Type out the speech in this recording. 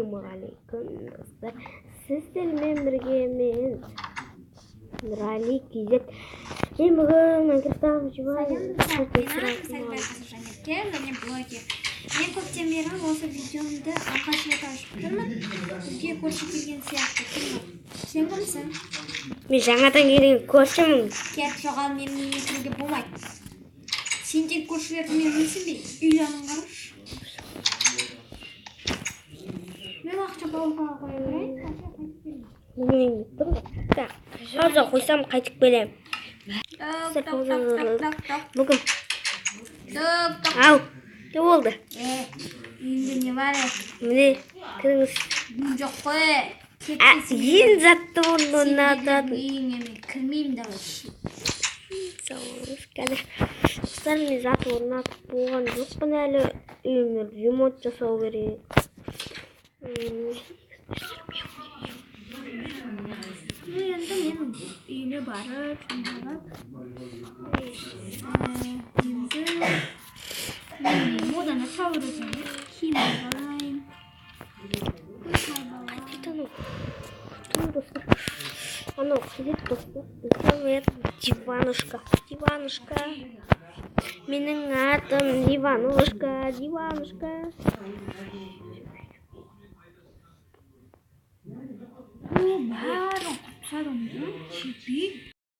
Ассалаумағалейкум достар, сіздермен бірге мен Нұрали Кизет. Мен бүгін Майнкрафттағы және блогер. Мен көптен бері осы видеомды алғашқы ашып тұрмын. Бізге көрші келген сияқты. Сен кімсің? Мен жаңадан келген көршімін. Кет жоғал, менің үйіме кіруге болмайды. Сендер көршілерді мен менсінбей, үйлерін қарашы. Мен ақша бауырға қойып Так, пауза қойсам қайтып келем. Бүгін. Ау, не болды? Үйінде не бар еді? Міне, кіріңіз. Жоқ қой. Ең затты орнататын. Үйіңе мен кірмеймін давай. Достар, мен зат орнатып болған жоқпын әлі. Үйіме ремонт жасау керек. Енді мен үйіне барып, енді моданы тауырып киім алайын. Анау қажет достар. Диванушка. Менің атым Диванушка. Бәрін құпсадым да, шипи.